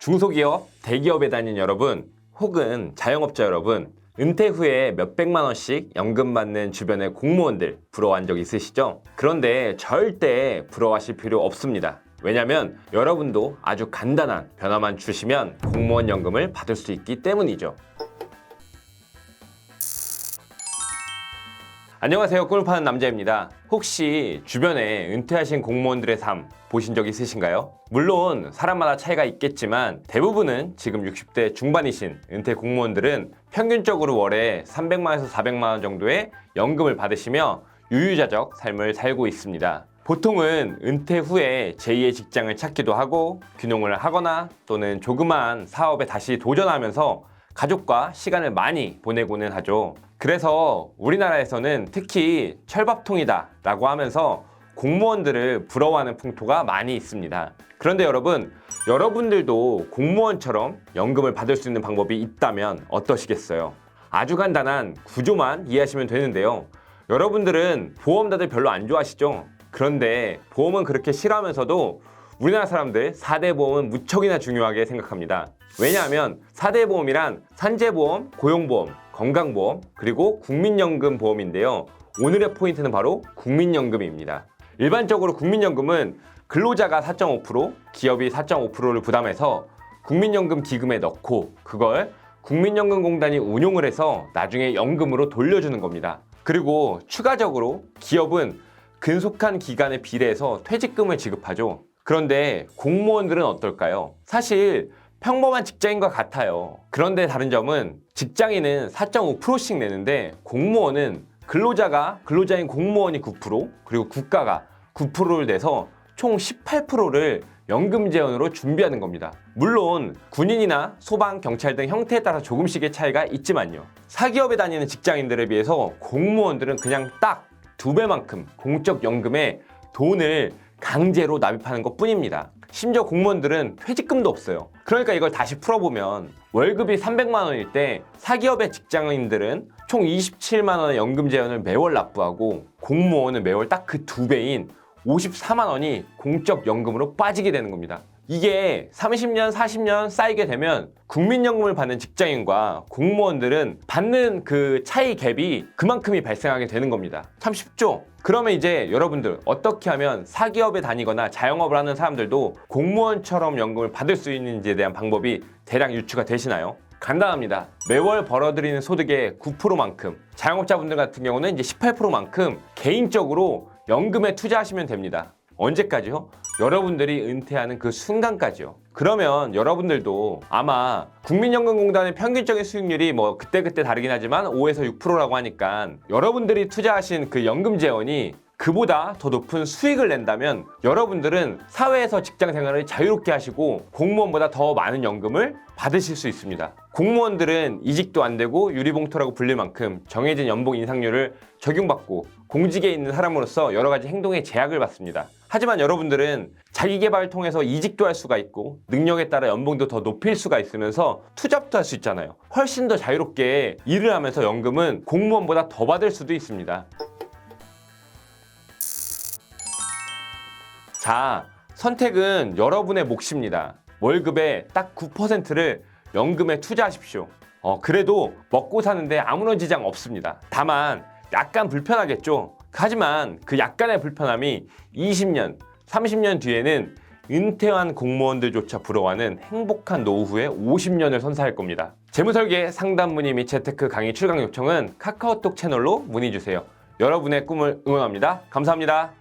중소기업, 대기업에 다닌 여러분, 혹은 자영업자 여러분, 은퇴 후에 몇백만 원씩 연금 받는 주변의 공무원들 부러워한 적 있으시죠? 그런데 절대 부러워하실 필요 없습니다. 왜냐면 여러분도 아주 간단한 변화만 주시면 공무원 연금을 받을 수 있기 때문이죠. 안녕하세요. 꿈을 파는 남자입니다. 혹시 주변에 은퇴하신 공무원들의 삶 보신 적 있으신가요? 물론 사람마다 차이가 있겠지만 대부분은 지금 60대 중반이신 은퇴 공무원들은 평균적으로 월에 300만에서 400만 원 정도의 연금을 받으시며 유유자적 삶을 살고 있습니다. 보통은 은퇴 후에 제2의 직장을 찾기도 하고 귀농을 하거나 또는 조그마한 사업에 다시 도전하면서 가족과 시간을 많이 보내고는 하죠. 그래서 우리나라에서는 특히 철밥통이다 라고 하면서 공무원들을 부러워하는 풍토가 많이 있습니다. 그런데 여러분들도 공무원처럼 연금을 받을 수 있는 방법이 있다면 어떠시겠어요? 아주 간단한 구조만 이해하시면 되는데요. 여러분들은 보험 다들 별로 안 좋아하시죠? 그런데 보험은 그렇게 싫어하면서도 우리나라 사람들 4대 보험은 무척이나 중요하게 생각합니다. 왜냐하면 4대 보험이란 산재보험, 고용보험, 건강보험, 그리고 국민연금 보험인데요. 오늘의 포인트는 바로 국민연금입니다. 일반적으로 국민연금은 근로자가 4.5%, 기업이 4.5%를 부담해서 국민연금 기금에 넣고 그걸 국민연금공단이 운용을 해서 나중에 연금으로 돌려주는 겁니다. 그리고 추가적으로 기업은 근속한 기간에 비례해서 퇴직금을 지급하죠. 그런데 공무원들은 어떨까요? 사실 평범한 직장인과 같아요. 그런데 다른 점은 직장인은 4.5%씩 내는데 공무원은 근로자인 공무원이 9%, 그리고 국가가 9%를 내서 총 18%를 연금 재원으로 준비하는 겁니다. 물론 군인이나 소방, 경찰 등 형태에 따라 조금씩의 차이가 있지만요. 사기업에 다니는 직장인들에 비해서 공무원들은 그냥 딱 2배만큼 공적 연금에 돈을 강제로 납입하는 것 뿐입니다. 심지어 공무원들은 퇴직금도 없어요. 그러니까 이걸 다시 풀어보면 월급이 300만 원일 때 사기업의 직장인들은 총 27만 원의 연금 재원을 매월 납부하고 공무원은 매월 딱 그 2배인 54만 원이 공적 연금으로 빠지게 되는 겁니다. 이게 30년, 40년 쌓이게 되면 국민연금을 받는 직장인과 공무원들은 받는 그 차이 갭이 그만큼이 발생하게 되는 겁니다. 참 쉽죠? 그러면 이제 여러분들 어떻게 하면 사기업에 다니거나 자영업을 하는 사람들도 공무원처럼 연금을 받을 수 있는지에 대한 방법이 대략 유추가 되시나요? 간단합니다. 매월 벌어들이는 소득의 9%만큼, 자영업자분들 같은 경우는 이제 18%만큼 개인적으로 연금에 투자하시면 됩니다. 언제까지요? 여러분들이 은퇴하는 그 순간까지요. 그러면 여러분들도 아마 국민연금공단의 평균적인 수익률이 뭐 그때그때 다르긴 하지만 5에서 6%라고 하니까 여러분들이 투자하신 그 연금 재원이 그보다 더 높은 수익을 낸다면 여러분들은 사회에서 직장 생활을 자유롭게 하시고 공무원보다 더 많은 연금을 받으실 수 있습니다. 공무원들은 이직도 안 되고 유리봉투라고 불릴 만큼 정해진 연봉 인상률을 적용받고 공직에 있는 사람으로서 여러 가지 행동에 제약을 받습니다. 하지만 여러분들은 자기 개발을 통해서 이직도 할 수가 있고 능력에 따라 연봉도 더 높일 수가 있으면서 투잡도 할 수 있잖아요. 훨씬 더 자유롭게 일을 하면서 연금은 공무원보다 더 받을 수도 있습니다. 자, 선택은 여러분의 몫입니다. 월급의 딱 9%를 연금에 투자하십시오. 그래도 먹고 사는데 아무런 지장 없습니다. 다만 약간 불편하겠죠. 하지만 그 약간의 불편함이 20년, 30년 뒤에는 은퇴한 공무원들조차 부러워하는 행복한 노후의 50년을 선사할 겁니다. 재무설계 상담 문의 및 재테크 강의 출강 요청은 카카오톡 채널로 문의주세요. 여러분의 꿈을 응원합니다. 감사합니다.